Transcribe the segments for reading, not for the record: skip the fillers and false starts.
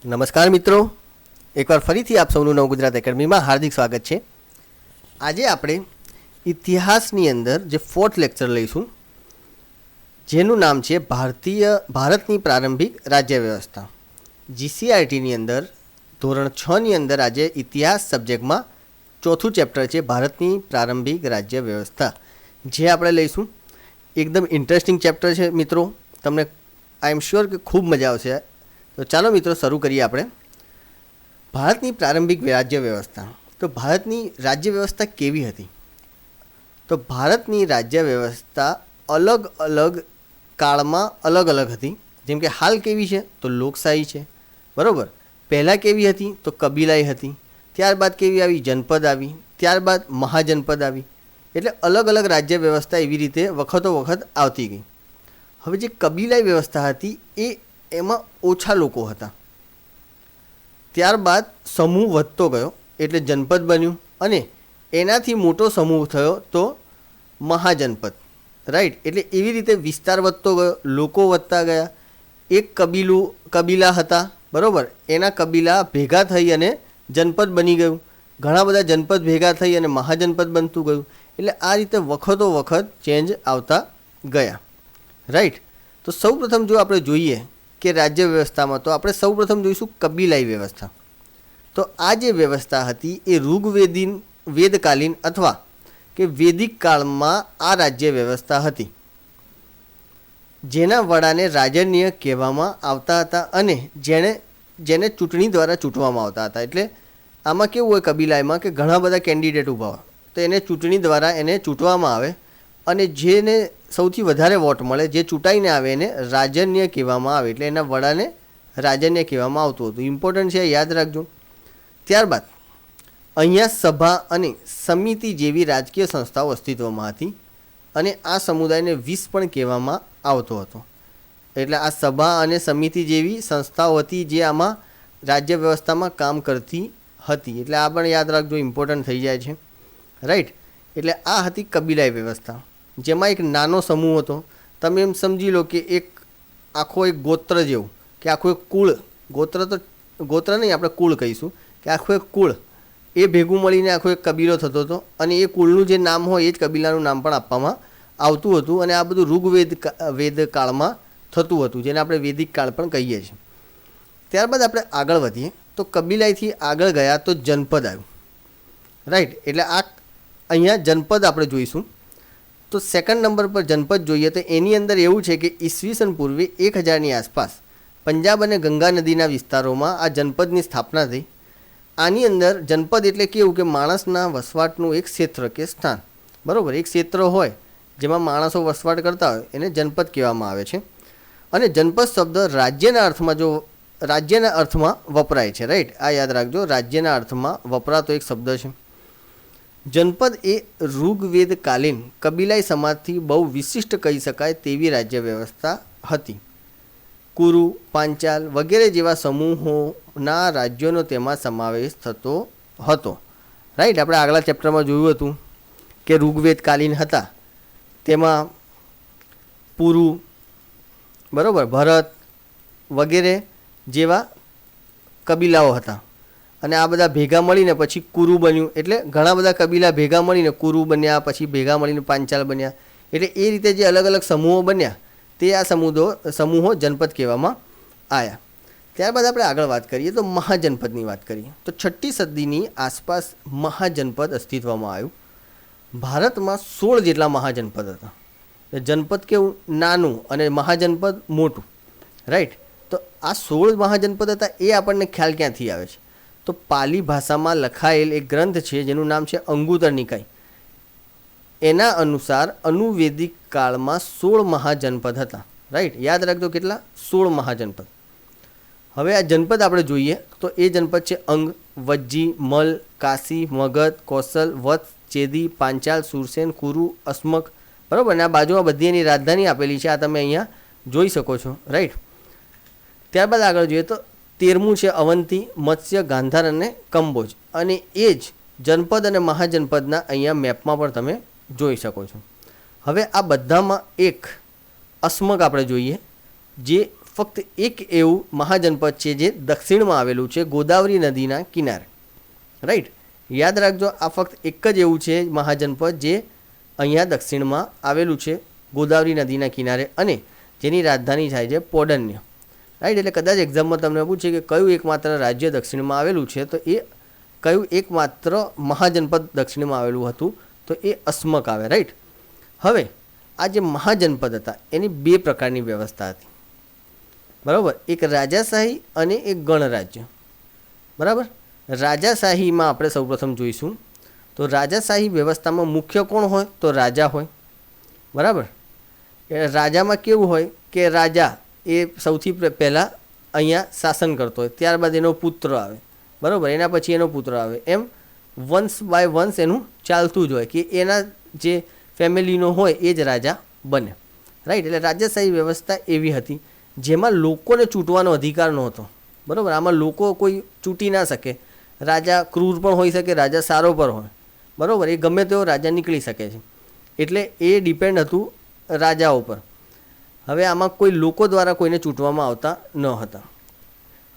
નમસ્કાર મિત્રો, એકવાર ફરીથી આપ સૌનું નવ ગુજરાત એકેડમીમાં હાર્દિક સ્વાગત છે. આજે આપણે ઇતિહાસની અંદર જે ફોર્થ લેક્ચર લઈશું, જેનું નામ છે ભારતની પ્રારંભિક રાજ્ય વ્યવસ્થા. જીસીઆરટીની અંદર ધોરણ 6ની અંદર આજે ઇતિહાસ સબ્જેક્ટમાં ચોથું ચેપ્ટર છે ભારતની પ્રારંભિક રાજ્ય વ્યવસ્થા, જે આપણે લઈશું. એકદમ ઇન્ટરેસ્ટિંગ ચેપ્ટર છે મિત્રો, તમને આઈ એમ શ્યોર કે ખૂબ મજા આવશે. તો ચાલો મિત્રો શરૂ કરીએ આપણે. ભારતની પ્રારંભિક રાજ્ય વ્યવસ્થા. તો ભારતની રાજ્ય વ્યવસ્થા કેવી હતી? તો ભારતની રાજ્ય વ્યવસ્થા અલગ અલગ કાળમાં અલગ અલગ હતી. જેમ કે હાલ કેવી છે તો લોકશાહી છે, બરાબર. પહેલાં કેવી હતી તો કબીલાઈ હતી, ત્યારબાદ કેવી આવી જનપદ આવી, ત્યારબાદ મહાજનપદ આવી. એટલે અલગ અલગ રાજ્ય વ્યવસ્થા એવી રીતે વખતો વખત આવતી ગઈ. હવે જે કબીલાઈ વ્યવસ્થા હતી એમાં ઓછા લોકો હતા. ત્યારબાદ સમૂહ વધતો ગયો એટલે જનપદ બન્યું, અને એનાથી મોટો સમૂહ થયો તો મહાજનપદ, રાઈટ. એટલે એવી રીતે વિસ્તાર વધતો ગયો, લોકો વધતા ગયા. એક કબીલા હતા, બરાબર, એના કબીલા ભેગા થઈ અને જનપદ બની ગયું. ઘણા બધા જનપદ ભેગા થઈ અને મહાજનપદ બનતું ગયું. એટલે આ રીતે વખતો વખત ચેન્જ આવતા ગયા, રાઈટ. તો સૌપ્રથમ જો આપણે જોઈએ કે રાજ્ય વ્યવસ્થામાં, તો આપણે સૌપ્રથમ જોઈશું કબીલાઈ વ્યવસ્થા. તો આ જે વ્યવસ્થા હતી એ વેદકાલીન અથવા કે વૈદિક કાળમાં આ રાજ્ય વ્યવસ્થા હતી, જેના વડાને રાજન્ય કહેવામાં આવતા હતા, અને જેને ચૂંટણી દ્વારા ચૂંટવામાં આવતા હતા. એટલે આમાં કેવું હોય કબીલાઈમાં કે ઘણા બધા કેન્ડિડેટ ઊભા હોય, તો એને ચૂંટણી દ્વારા એને ચૂંટવામાં આવે, અને જેને સૌથી વધારે વોટ મળે, જે ચૂંટાઈને આવે, એને રાજન્ય કહેવામાં આવે. એટલે એના વડાને રાજન્ય કહેવામાં આવતું હતું. ઇમ્પોર્ટન્ટ છે, યાદ રાખજો. ત્યારબાદ અહીંયા સભા અને સમિતિ જેવી રાજકીય સંસ્થાઓ અસ્તિત્વમાં હતી, અને આ સમુદાયને વીસ પણ કહેવામાં આવતો હતો. એટલે આ સભા અને સમિતિ જેવી સંસ્થાઓ હતી જે આમાં રાજ્ય વ્યવસ્થામાં કામ કરતી હતી. એટલે આ પણ યાદ રાખજો, ઇમ્પોર્ટન્ટ થઈ જાય છે, રાઈટ. એટલે આ હતી કબીલાઈ વ્યવસ્થા, જેમાં એક નાનો સમૂહ હતો. તમે એમ સમજી લો કે આખો એક ગોત્ર જેવું, કે આખું એક કુળ, ગોત્ર નહીં, આપણે કુળ કહીશું, કે આખું એક કુળ એ ભેગું મળીને આખો એક કબીલો થતો હતો, અને એ કુળનું જે નામ હોય એ જ કબીલાનું નામ પણ આપવામાં આવતું હતું. અને આ બધું વેદ કાળમાં થતું હતું, જેને આપણે વૈદિક કાળ પણ કહીએ છીએ. ત્યારબાદ આપણે આગળ વધીએ તો કબીલાઈથી આગળ ગયા તો જનપદ આવ્યું, રાઈટ. એટલે અહીંયા જનપદ આપણે જોઈશું. તો સેકન્ડ નંબર પર જનપદ જોઈએ તો એની અંદર એવું છે કે ઈસવીસન પૂર્વે 1000ની આસપાસ પંજાબ અને ગંગા નદીના વિસ્તારોમાં આ જનપદની સ્થાપના થઈ. આની અંદર જનપદ એટલે કેવું કે માણસના વસવાટનું એક ક્ષેત્ર કે સ્થાન, બરાબર. એક ક્ષેત્ર હોય જેમાં માણસો વસવાટ કરતા હોય એને જનપદ કહેવામાં આવે છે. અને જનપદ શબ્દ રાજ્યના અર્થમાં વપરાય છે, રાઈટ. આ યાદ રાખજો, રાજ્યના અર્થમાં વપરાતો એક શબ્દ છે. જનપદ એ ઋગ્વેદકાલીન કબીલાઈ સમાજથી બહુ વિશિષ્ટ કહી શકાય તેવી રાજ્ય વ્યવસ્થા હતી. કુરુ, પાંચાલ વગેરે જેવા સમૂહોના રાજ્યોનો તેમાં સમાવેશ થતો હતો, રાઈટ. આપણે આગલા ચેપ્ટરમાં જોયું હતું કે ઋગ્વેદકાલીન હતા, તેમાં પુરુ, બરાબર, ભરત વગેરે જેવા કબીલાઓ હતા, અને આ બધા ભેગા મળીને પછી કુરુ બન્યું. એટલે ઘણા બધા કબીલા ભેગા મળીને કુરુ બન્યા, પછી ભેગા મળીને પાંચાલ બન્યા. એટલે એ રીતે જે અલગ અલગ સમૂહો બન્યા તે આ સમૂહો જનપદ કહેવામાં આવ્યા. ત્યારબાદ આપણે આગળ વાત કરીએ તો મહાજનપદની વાત કરીએ. તો 6ઠ્ઠી સદીની આસપાસ મહાજનપદ અસ્તિત્વમાં આવ્યું. ભારતમાં 16 જેટલા મહાજનપદ હતા. જનપદ કેવું નાનું અને મહાજનપદ મોટું, રાઈટ. તો આ 16 મહાજનપદ હતા એ આપણને ખ્યાલ ક્યાંથી આવે છે? તો પાલી ભાષામાં લખાયેલ એક ગ્રંથ છે જેનું નામ છે અંગુત્તર નિકાય. એના અનુસાર અનુવેદિક કાળમાં 16 મહાજનપદ હતા, રાઈટ. યાદ રાખજો કેટલા? 16 મહાજનપદ. હવે આ જનપદ આપણે જોઈએ તો એ જનપદ છે અંગ, વજ્જી, મલ, કાશી, મગધ, કૌશલ, વત્સ, ચેદી, પાંચાલ, સુરસેન, કુરુ, અસ્મક, બરાબર. અને આ બાજુમાં બધી એની રાજધાની આપેલી છે, આ તમે અહીંયા જોઈ શકો છો, રાઈટ. ત્યારબાદ આગળ જોઈએ તો 13મું છે અવંતી, મત્સ્ય, ગાંધાર અને કંબોજ. અને એ જ જનપદ અને મહાજનપદના અહીંયા મેપમાં પણ તમે જોઈ શકો છો. હવે આ બધામાં એક અસ્મક આપણે જોઈએ, જે ફક્ત એક એવું મહાજનપદ છે જે દક્ષિણમાં આવેલું છે ગોદાવરી નદીના કિનારે. રાઈટ, યાદ રાખજો, આ ફક્ત એક જ એવું છે મહાજનપદ જે અહીંયા દક્ષિણમાં આવેલું છે ગોદાવરી નદીના કિનારે અને જેની રાજધાની થાય છે પોડન્ય. રાઈટ, એટલે કદાચ એક્ઝામમાં તમને પૂછે કે કયું એકમાત્ર રાજ્ય દક્ષિણમાં આવેલું છે, તો એ કયું એકમાત્ર મહાજનપદ દક્ષિણમાં આવેલું હતું, તો એ અસ્મક આવે. રાઈટ, હવે આ જે મહાજનપદ હતા એની બે પ્રકારની વ્યવસ્થા હતી. બરાબર, એક રાજાશાહી અને એક ગણરાજ્ય. બરાબર, રાજાશાહીમાં આપણે સૌપ્રથમ જોઈશું તો રાજાશાહી વ્યવસ્થામાં મુખ્ય કોણ હોય, તો રાજા હોય. બરાબર, રાજામાં કેવું હોય કે રાજા એ સૌથી પહેલાં અહીંયા શાસન કરતો હોય, ત્યારબાદ એનો પુત્ર આવે. બરાબર, એના પછી એનો પુત્ર આવે, એમ વંશ બાય વંશ એનું ચાલતું જ હોય કે એના જે ફેમિલીનો હોય એ જ રાજા બને. રાઈટ, એટલે રાજાશાહી વ્યવસ્થા એવી હતી જેમાં લોકોને ચૂંટવાનો અધિકાર નહોતો. બરાબર, આમાં લોકો કોઈ ચૂંટી ના શકે. રાજા ક્રૂર પણ હોઈ શકે, રાજા સારો પણ હોય. બરાબર, એ ગમે તેવો રાજા નીકળી શકે છે, એટલે એ ડિપેન્ડ હતું રાજાઓ પર. હવે આમાં કોઈ લોકો દ્વારા કોઈને ચૂંટવામાં આવતા ન હતા.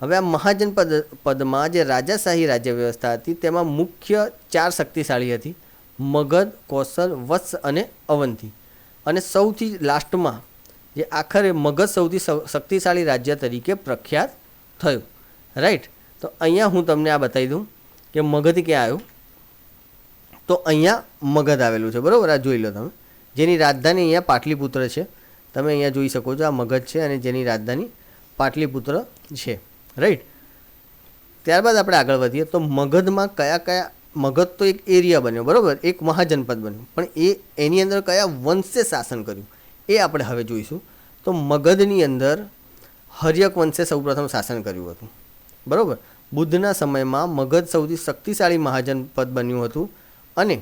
હવે આ મહાજનપદમાં જે રાજાશાહી રાજ્ય વ્યવસ્થા હતી તેમાં મુખ્ય 4 શક્તિશાળી હતી: મગધ, કોસલ, વત્સ અને અવંતી. અને સૌથી લાસ્ટમાં જે આખરે મગધ સૌથી શક્તિશાળી રાજ્ય તરીકે પ્રખ્યાત થયું. રાઈટ, તો અહીંયા હું તમને આ બતાવી દઉં કે મગધ ક્યાં આવ્યું. તો અહીંયા મગધ આવેલું છે. બરાબર, આ જોઈ લો તમે, જેની રાજધાની અહીંયા પાટલીપુત્ર છે. તમે અહીંયા જોઈ શકો છો, આ મગધ છે અને જેની રાજધાની પાટલીપુત્ર છે. રાઈટ, ત્યારબાદ આપણે આગળ વધીએ તો મગધમાં કયા કયા, મગધ તો એક એરિયા બન્યો, બરાબર, એક મહાજનપદ બન્યું, પણ એની અંદર કયા વંશે શાસન કર્યું એ આપણે હવે જોઈશું. તો મગધની અંદર હર્યક વંશે સૌપ્રથમ શાસન કર્યું હતું. બરાબર, બુદ્ધના સમયમાં મગધ સૌથી શક્તિશાળી મહાજનપદ બન્યું હતું અને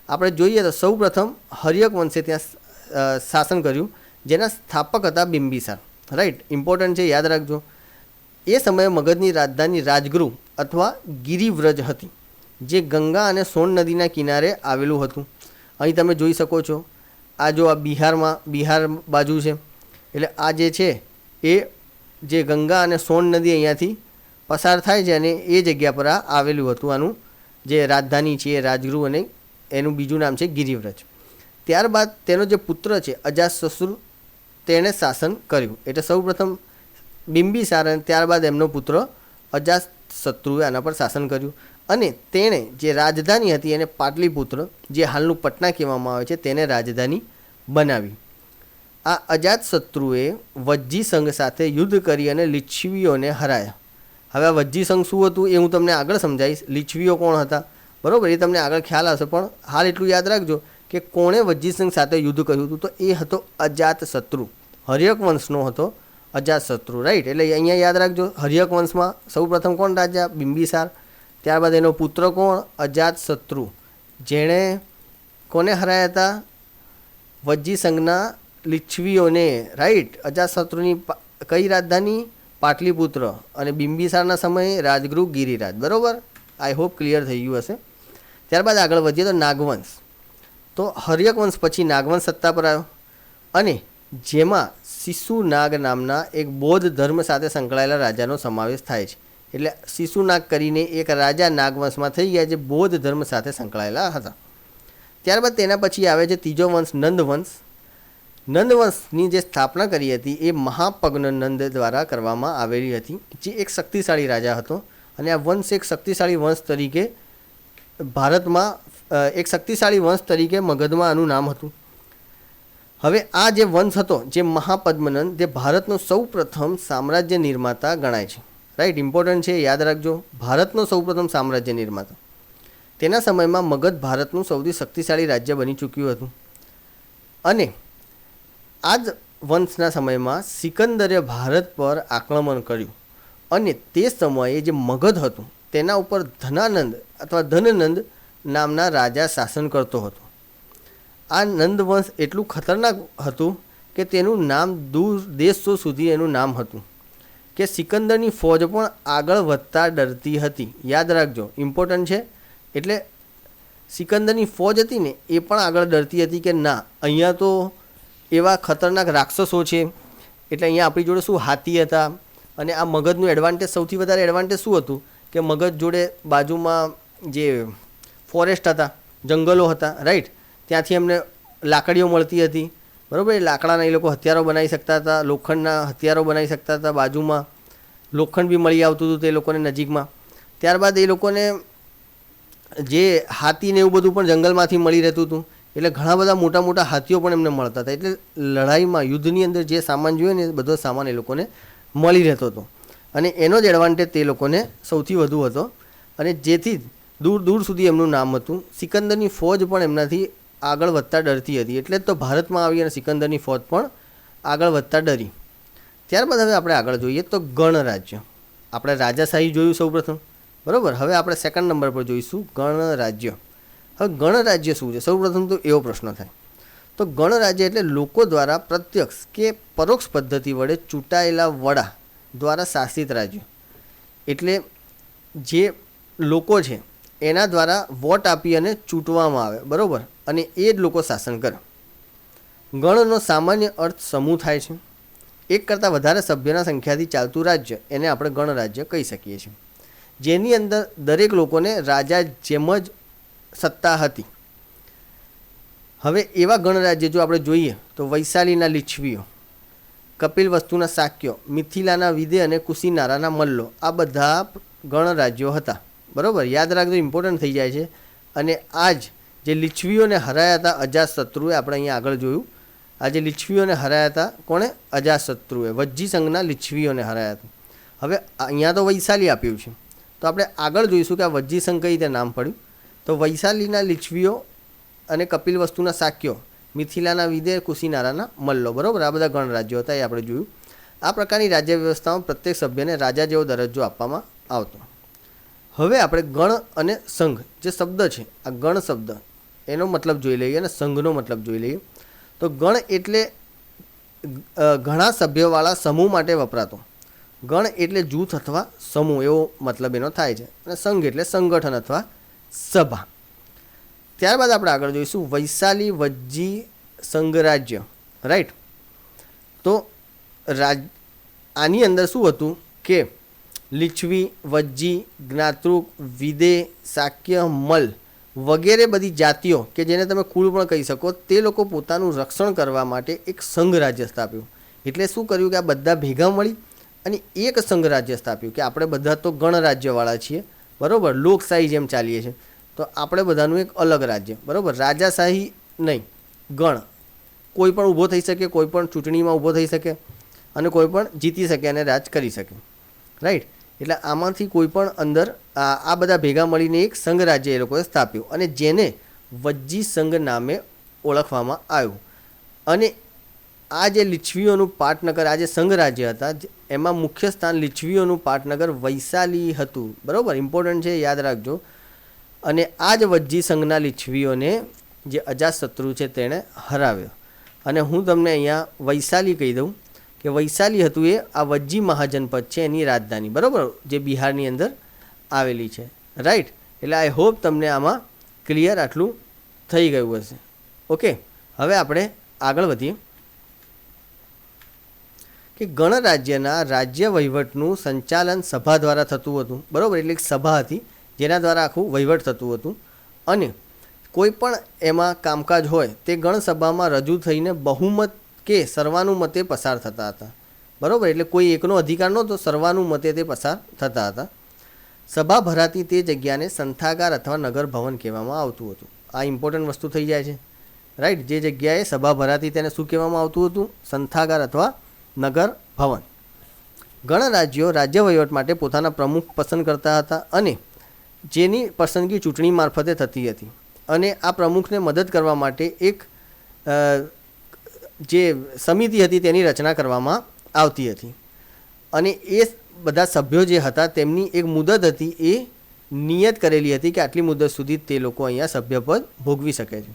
આપણે જોઈએ તો સૌપ્રથમ હર્યક વંશે ત્યાં શાસન કર્યું, જેના સ્થાપક હતા બિંબિસાર. રાઈટ, ઇમ્પોર્ટન્ટ છે, યાદ રાખજો. એ સમયે મગધની રાજધાની રાજગૃહ અથવા ગિરિવ્રજ હતી, જે ગંગા અને સોન નદીના કિનારે આવેલું હતું. અહીં તમે જોઈ શકો છો, આ જો આ બિહાર બાજુ છે, એટલે આ જે છે એ જે ગંગા અને સોન નદી અહીંયાથી પસાર થાય છે અને એ જગ્યા પર આ આવેલું હતું. આનું જે રાજધાની છે એ રાજગૃહ અને એનું બીજું નામ છે ગિરિવ્રજ. ત્યારબાદ તેનો જે પુત્ર છે અજાતશત્રુ, તેણે શાસન કર્યું. એટલે સૌપ્રથમ બિંબિસાર અને ત્યારબાદ એમનો પુત્ર અજાતશત્રુએ આના પર શાસન કર્યું અને તેણે જે રાજધાની હતી એને પાટલીપુત્ર, જે હાલનું પટના કહેવામાં આવે છે, તેને રાજધાની બનાવી. આ અજાતશત્રુએ વજ્જી સંઘ સાથે યુદ્ધ કરી અને લિચ્છવીઓને હરાયા. હવે આ વજ્જી સંઘ શું હતું એ હું તમને આગળ સમજાવીશ. લિચ્છવીઓ કોણ હતા, બરાબર, એ તમને આગળ ખ્યાલ આવશે, પણ હાલ એટલું યાદ રાખજો કે કોણે વજ્જી સંઘ સાથે યુદ્ધ કર્યું હતું, તો એ હતો અજાતશત્રુ. હર્યક વંશનો હતો અજાતશત્રુ. રાઈટ, એટલે અહીંયા યાદ રાખજો, હર્યક વંશમાં સૌપ્રથમ કોણ રાજા, બિંબિસાર. ત્યારબાદ એનો પુત્ર કોણ, અજાતશત્રુ, જેણે કોને હરાયા હતા, વજ્જી સંઘના લિચ્છવીઓને. રાઈટ, અજાતશત્રુની કઈ રાજધાની, પાટલીપુત્ર, અને બિંબિસારના સમયે રાજગૃહ ગિરિરાજ. બરાબર, આઈ હોપ ક્લિયર થઈ ગયું હશે. ત્યારબાદ આગળ વધીએ તો નાગવંશ. તો હર્યક વંશ પછી નાગવંશ સત્તા પર આવ્યો અને જેમાં શિશુનાગ નામના એક બૌદ્ધ ધર્મ સાથે સંકળાયેલા રાજાનો સમાવેશ થાય છે. એટલે શિશુનાગ કરીને એક રાજા નાગવંશમાં થઈ ગયા જે બૌદ્ધ ધર્મ સાથે સંકળાયેલા હતા. ત્યારબાદ તેના પછી આવે છે ત્રીજો વંશ, નંદવંશ. નંદવંશની જે સ્થાપના કરી હતી એ મહાપગ્ન નંદ દ્વારા કરવામાં આવેલી હતી, જે એક શક્તિશાળી રાજા હતો અને આ વંશ એક શક્તિશાળી વંશ તરીકે ભારતમાં, એક શક્તિશાળી વંશ તરીકે મગધમાં આનું નામ હતું. હવે આ જે વંશ હતો, જે મહાપદ્મનંદ, જે ભારતનો સૌપ્રથમ સામ્રાજ્ય નિર્માતા ગણાય છે. રાઈટ, ઇમ્પોર્ટન્ટ છે, યાદ રાખજો, ભારતનો સૌપ્રથમ સામ્રાજ્ય નિર્માતા. તેના સમયમાં મગધ ભારતનું સૌથી શક્તિશાળી રાજ્ય બની ચૂક્યું હતું અને આ જ વંશના સમયમાં સિકંદરે ભારત પર આક્રમણ કર્યું અને તે સમયે જે મગધ હતું તેના ઉપર ધનાનંદ અથવા ધનનંદ નામના રાજા શાસન કરતો હતો. આ નંદવંશ એટલું ખતરનાક હતું કે તેનું નામ દૂર દેશો સુધી એનું નામ હતું કે સિકંદરની ફૌજ પણ આગળ વધતા ડરતી હતી. યાદ રાખજો, ઇમ્પોર્ટન્ટ છે. એટલે સિકંદરની ફૌજ હતી ને એ પણ આગળ ડરતી હતી કે ના, અહીંયા તો એવા ખતરનાક રાક્ષસો છે, એટલે અહીંયા આપણી જોડે શું હાથી હતા. અને આ મગધનું એડવાન્ટેજ, સૌથી વધારે એડવાન્ટેજ શું હતું કે મગધ જોડે બાજુમાં જે ફોરેસ્ટ હતા, જંગલો હતા, રાઈટ, ત્યાંથી એમને લાકડીઓ મળતી હતી, બરાબર. એ લાકડાના એ લોકો હથિયારો બનાવી શકતા હતા, લોખંડના હથિયારો બનાવી શકતા હતા, બાજુમાં લોખંડ બી મળી આવતું હતું તે લોકોને નજીકમાં. ત્યારબાદ એ લોકોને જે હાથીને એવું બધું પણ જંગલમાંથી મળી રહેતું હતું, એટલે ઘણા બધા મોટા મોટા હાથીઓ પણ એમને મળતા હતા. એટલે લડાઈમાં, યુદ્ધની અંદર જે સામાન જોઈએ ને એ બધો સામાન એ લોકોને મળી રહેતો હતો. અને એનો જ એડવાન્ટેજ તે લોકોને સૌથી વધુ હતો. અને જેથી દૂર દૂર સુધી એમનું નામ હતું. સિકંદરની ફોજ પણ એમનાથી આગળ વધતા ડરતી હતી. એટલે જ તો ભારતમાં આવી અને સિકંદરની ફોજ પણ આગળ વધતા ડરી. ત્યારબાદ હવે આપણે આગળ જોઈએ તો ગણરાજ્ય. આપણે રાજાશાહી જોયું સૌપ્રથમ, બરાબર. હવે આપણે સેકન્ડ નંબર પર જોઈશું ગણરાજ્ય. હવે ગણરાજ્ય શું છે? સૌપ્રથમ તો એવો પ્રશ્ન થાય. તો ગણરાજ્ય એટલે લોકો દ્વારા પ્રત્યક્ષ કે પરોક્ષ પદ્ધતિ વડે ચૂંટાયેલા વડા દ્વારા શાસિત રાજ્ય. એટલે જે લોકો છે એના દ્વારા વોટ આપી અને ચૂંટવામાં આવે, બરાબર. અને એ જ લોકો શાસન કરે. ગણનો સામાન્ય અર્થ સમૂહ થાય છે. એક કરતાં વધારે સભ્યના સંખ્યાથી ચાલતું રાજ્ય, એને આપણે ગણરાજ્ય કહી શકીએ છીએ. જેની અંદર દરેક લોકોને રાજા જેમ જ સત્તા હતી. હવે એવા ગણરાજ્ય જો આપણે જોઈએ તો વૈશાલીના લીછવીઓ, કપિલવસ્તુના શાક્યો, મિથિલાના વિદે અને કુશીનારાના મલ્લો, આ બધા ગણરાજ્યો હતા, બરાબર. યાદ રાખજો, ઇમ્પોર્ટન્ટ થઈ જાય છે. અને આ જ જે લીછવીઓને હરાયા હતા અજાતશત્રુએ, આપણે અહીંયા આગળ જોયું, આ જે લીછવીઓને હરાયા હતા કોણે? અજાતશત્રુએ. વજ્જી સંઘના લીછવીઓને હરાયા હતા. હવે અહીંયા તો વૈશાલી આપ્યું છે, તો આપણે આગળ જોઈશું કે આ વજ્જી સંઘ કઈ રીતે નામ પડ્યું. તો વૈશાલીના લીછવીઓ અને કપિલવસ્તુના શાક્યો, મિથિલાના વિદે, કુશીનારાના મલ્લો, બરાબર. આ બધા ગણરાજ્યો હતા, એ આપણે જોયું. આ પ્રકારની રાજ્ય વ્યવસ્થામાં પ્રત્યેક સભ્યને રાજા જેવો દરજ્જો આપવામાં આવતો. હવે આપણે ગણ અને સંઘ જે શબ્દ છે, આ ગણ શબ્દ એનો મતલબ જોઈ લઈએ અને સંઘનો મતલબ જોઈ લઈએ. તો ગણ એટલે ઘણા સભ્યોવાળા સમૂહ માટે વપરાતો. ગણ એટલે જૂથ અથવા સમૂહ, એવો મતલબ એનો થાય છે. અને સંઘ એટલે સંગઠન અથવા સભા. ત્યારબાદ આપણે આગળ જોઈશું વૈશાલી વજ્જી સંઘરાજ્ય, રાઈટ. તો આની અંદર શું હતું કે લીછવી, વજ્જી, જ્ઞાતૃક, વિદે, શાક્ય, મલ વગેરે બધી જાતિઓ કે જેને તમે કુળ પણ કહી શકો, તે લોકો પોતાનું રક્ષણ કરવા માટે એક સંઘ રાજ્ય સ્થાપ્યું. એટલે શું કર્યું કે આ બધા ભેગા મળી અને એક સંઘ રાજ્ય સ્થાપ્યું કે આપણે બધા તો ગણરાજ્યવાળા છીએ, બરાબર. લોકશાહી જેમ ચાલીએ છીએ, તો આપણે બધાનું એક અલગ રાજ્ય, બરાબર. રાજાશાહી નહીં, ગણ. કોઈ પણ ઊભો થઈ શકે, કોઈ પણ ચૂંટણીમાં ઊભો થઈ શકે અને કોઈ પણ જીતી શકે અને રાજ કરી શકે, રાઈટ. એટલે આમાંથી કોઈ પણ અંદર આ બધા ભેગા મળીને એક સંઘ રાજ્ય એ લોકોએ સ્થાપ્યું અને જેને વજ્જી સંઘ નામે ઓળખવામાં આવ્યું. અને આ જે લીછવીઓનું પાટનગર, આ જે સંઘ રાજ્ય હતા, એમાં મુખ્ય સ્થાન લીછવીઓનું પાટનગર વૈશાલી હતું, બરાબર. ઇમ્પોર્ટન્ટ છે, યાદ રાખજો. અને આ જ વજ્જી સંઘના લીછવીઓને જે અજાતશત્રુ છે તેણે હરાવ્યો. અને હું તમને અહીંયા વૈશાલી કહી દઉં કે વૈશાલી હતું એ આ વજ્જી મહાજનપદ છે એની રાજધાની, બરાબર, જે બિહારની અંદર આવેલી છે, રાઈટ. એટલે આઈ હોપ તમને આમાં ક્લિયર આટલું થઈ ગયું હશે. ઓકે, હવે આપણે આગળ વધીએ કે ગણરાજ્યના રાજ્ય વહીવટનું સંચાલન સભા દ્વારા થતું હતું, બરાબર. એટલે એક સભા હતી જેના દ્વારા આખું વહીવટ થતું હતું. અને કોઈ પણ એમાં કામકાજ હોય તે ગણસભામાં રજૂ થઈને બહુમત કે સર્વાનુમતે પસાર થતા હતા, બરાબર. એટલે કોઈ એકનો અધિકાર નહોતો, સર્વાનુમતે તે પસાર થતા હતા. સભા ભરાતી તે જગ્યાને સંથાગાર અથવા નગર ભવન કહેવામાં આવતું હતું. આ ઇમ્પોર્ટન્ટ વસ્તુ થઈ જાય છે, રાઈટ. જે જગ્યાએ સભા ભરાતી તેને શું કહેવામાં આવતું હતું? સંથાગાર અથવા નગર ભવન. ગણરાજ્યો રાજ્ય વહીવટ માટે પોતાના પ્રમુખ પસંદ કરતા હતા અને જેની પસંદગી ચૂંટણી મારફતે થતી હતી. અને આ પ્રમુખને મદદ કરવા માટે એક જે સમિતિ હતી તેની રચના કરવામાં આવતી હતી. અને એ બધા સભ્યો જે હતા તેમની એક મુદત હતી, એ નિયત કરેલી હતી કે આટલી મુદત સુધી તે લોકો અહીંયા સભ્યપદ ભોગવી શકે છે.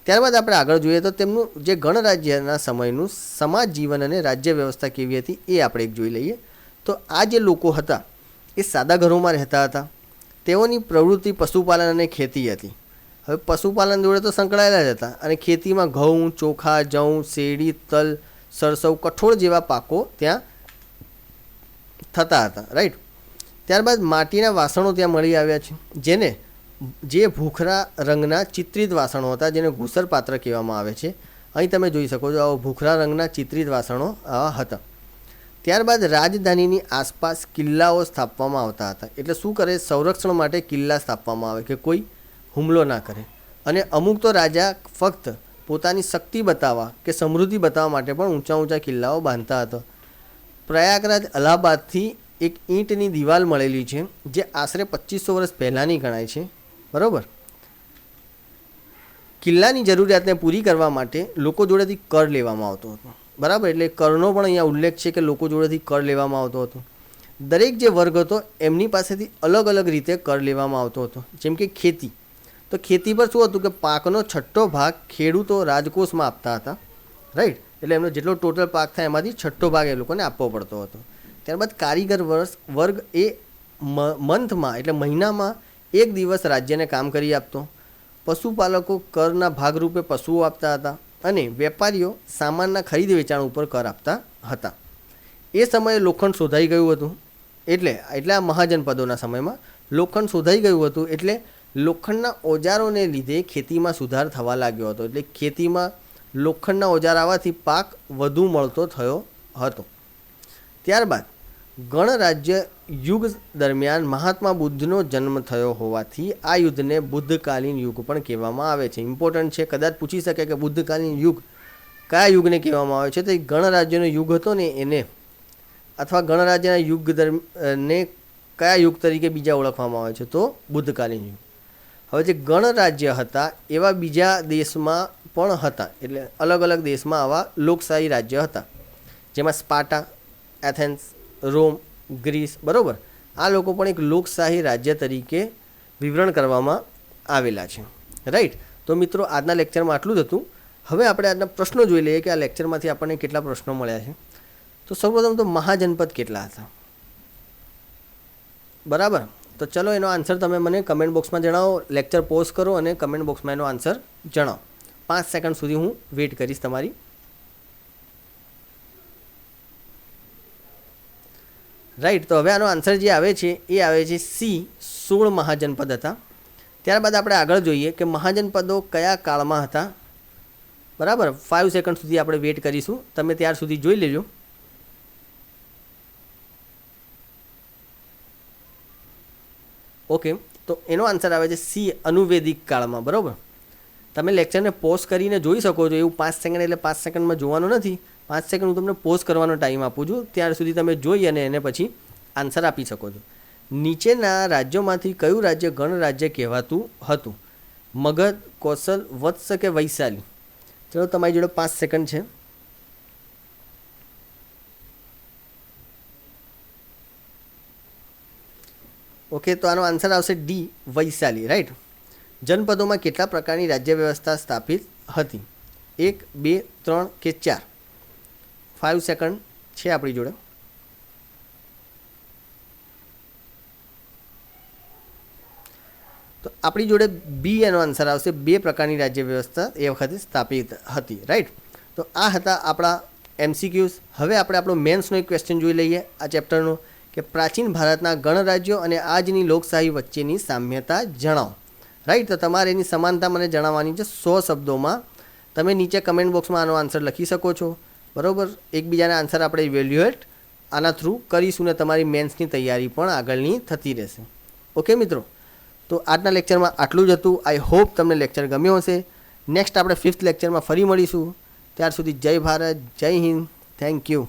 ત્યારબાદ આપણે આગળ જોઈએ તો તેમનું જે ગણરાજ્યના સમયનું સમાજ જીવન અને રાજ્ય વ્યવસ્થા કેવી હતી એ આપણે એક જોઈ લઈએ. તો આ જે લોકો હતા એ સાદા ઘરોમાં રહેતા હતા. તેઓની પ્રવૃત્તિ પશુપાલન અને ખેતી હતી. હવે પશુપાલન જોડે તો સંકળાયેલા જ હતા અને ખેતીમાં ઘઉં, ચોખા, જવ, શેરડી, તલ, સરસવ, કઠોળ જેવા પાકો ત્યાં થતા હતા, રાઈટ. ત્યારબાદ માટીના વાસણો ત્યાં મળી આવ્યા છે, જે ભૂખરા રંગના ચિત્રિત વાસણો હતા, જેને ઘૂસર પાત્ર કહેવામાં આવે છે. અહીં તમે જોઈ શકો છો આવા ભૂખરા રંગના ચિત્રિત વાસણો આવા હતા. ત્યારબાદ રાજધાનીની આસપાસ કિલ્લાઓ સ્થાપવામાં આવતા હતા. એટલે શું કરે, સંરક્ષણ માટે કિલ્લા સ્થાપવામાં આવે કે કોઈ હુમલો ના કરે. અને અમુક તો રાજા ફક્ત પોતાની શક્તિ બતાવવા કે સમૃદ્ધિ બતાવવા માટે પણ ઊંચા ઊંચા કિલ્લાઓ બાંધતા હતા. પ્રયાગરાજ અલ્હાબાદથી એક ઈંટની દિવાલ મળેલી છે, જે આશરે 2500 વર્ષ પહેલાંની ગણાય છે, બરાબર. કિલ્લાની જરૂરિયાતને પૂરી કરવા માટે લોકો જોડેથી કર લેવામાં આવતો હતો, બરાબર. એટલે કરનો પણ અહીંયા ઉલ્લેખ છે કે લોકો જોડેથી કર લેવામાં આવતો હતો. દરેક જે વર્ગ હતો એમની પાસેથી અલગ અલગ રીતે કર લેવામાં આવતો હતો. જેમ કે ખેતી, તો ખેતી પર શું હતું કે પાકનો 6ઠ્ઠો ભાગ ખેડૂતો રાજકોષમાં આપતા હતા, રાઈટ. એટલે એમનો જેટલો ટોટલ પાક થાય એમાંથી 6ઠ્ઠો ભાગ એ લોકોને આપવો પડતો હતો. ત્યારબાદ કારીગર વર્ગ એ મંથમાં એટલે મહિનામાં એક દિવસ રાજ્યને કામ કરી આપતો. પશુપાલકો કરના ભાગરૂપે પશુઓ આપતા હતા અને વેપારીઓ સામાનના ખરીદ વેચાણ ઉપર કર આપતા હતા. એ સમયે લોખંડ શોધાઈ ગયું હતું, એટલે આ મહાજનપદોના સમયમાં લોખંડ શોધાઈ ગયું હતું. એટલે લોખંડના ઓજારોને લીધે ખેતીમાં સુધાર થવા લાગ્યો હતો. એટલે ખેતીમાં લોખંડના ઓજાર આવવાથી પાક વધુ મળતો થયો હતો. ત્યારબાદ ગણરાજ્ય યુગ દરમિયાન મહાત્મા બુદ્ધનો જન્મ થયો હોવાથી આ યુદ્ધને બુદ્ધકાલીન યુગ પણ કહેવામાં આવે છે. ઇમ્પોર્ટન્ટ છે, કદાચ પૂછી શકે કે બુદ્ધકાલીન યુગ કયા યુગને કહેવામાં આવે છે, તો એ ગણરાજ્યનો યુગ હતો ને એને, અથવા ગણરાજ્યના યુગ ને કયા યુગ તરીકે બીજા ઓળખવામાં આવે છે, તો બુદ્ધકાલીન યુગ. હવે જે ગણરાજ્ય હતા એવા બીજા દેશમાં પણ હતા. એટલે અલગ અલગ દેશમાં આવા લોકશાહી રાજ્ય હતા, જેમાં સ્પાર્ટા, એથેન્સ, રોમ, ગ્રીસ, બરાબર. આ લોકો પણ એક લોકશાહી રાજ્ય તરીકે વિવરણ કરવામાં આવેલા છે, રાઈટ. તો મિત્રો આજના લેક્ચરમાં આટલું જ હતું. હવે આપણે આજના પ્રશ્નો જોઈ લઈએ કે આ લેક્ચરમાંથી આપણને કેટલા પ્રશ્નો મળ્યા છે. તો સૌપ્રથમ તો મહાજનપદ કેટલા હતા, બરાબર. તો ચલો એનો આન્સર તમે મને કમેન્ટ બોક્સમાં જણાવો. લેક્ચર પોઝ કરો અને કમેન્ટ બોક્સમાં એનો આન્સર જણાવો. 5 સેકન્ડ સુધી હું વેઇટ કરીશ તમારી. રાઈટ. તો હવે આનો આન્સર જે આવે છે એ આવે છે સી, 16 મહાજનપદ હતા. ત્યારબાદ આપણે આગળ જોઈએ કે મહાજનપદો કયા કાળમાં હતા, બરાબર. 5 સેકન્ડ સુધી આપણે વેઇટ કરીશું, તમે ત્યાર સુધી જોઈ લેજો. ઓકે, તો એનો આન્સર આવે છે સી, અનુવેદિક કાળમાં, બરાબર. તમે લેક્ચરને પોઝ કરીને જોઈ શકો છો. એવું 5 સેકન્ડ એટલે 5 સેકન્ડમાં જોવાનું નથી. 5 સેકન્ડ હું તમને પોઝ કરવાનો ટાઈમ આપું છું, ત્યાર સુધી તમે જોઈ અને એને પછી આન્સર આપી શકો છો. નીચેના રાજ્યોમાંથી કયું રાજ્ય ગણરાજ્ય કહેવાતું હતું? મગધ, કૌશલ, વત્સ કે વૈશાલી? ચલો તમારી જોડે 5 સેકન્ડ છે. ઓકે, તો આનો આન્સર આવશે ડી, વૈશાલી, રાઈટ. જનપદોમાં કેટલા પ્રકારની રાજ્ય વ્યવસ્થા સ્થાપિત હતી? 1, 2, 3 કે 4? 5 સેકન્ડ છે આપણી જોડે. તો આપણી જોડે બી એનો આન્સર આવશે. 2 પ્રકારની રાજ્ય વ્યવસ્થા એ વખતે સ્થાપિત હતી, રાઈટ. તો આ હતા આપણા MCQs. હવે આપણે આપણો મેન્સનો એક ક્વેશ્ચન જોઈ લઈએ આ ચેપ્ટરનો, કે પ્રાચીન ભારતના ગણરાજ્યો અને આજની લોકશાહી વચ્ચેની સામ્યતા જણાવો, રાઈટ. તો તમારે એની સમાનતા મને જણાવવાની છે 100 શબ્દોમાં. તમે નીચે કમેન્ટ બોક્સમાં આનો આન્સર લખી શકો છો, બરાબર. એકબીજાના આન્સર આપણે ઇવેલ્યુએટ આના થ્રુ કરીશું ને તમારી મેન્સની તૈયારી પણ આગળની થતી રહેશે. ઓકે મિત્રો, તો આજના લેક્ચરમાં આટલું જ હતું. આઈ હોપ તમને લેક્ચર ગમ્યો હશે. નેક્સ્ટ આપણે 5th લેક્ચરમાં ફરી મળીશું. ત્યાર સુધી જય ભારત, જય હિન્દ, થેન્ક યુ.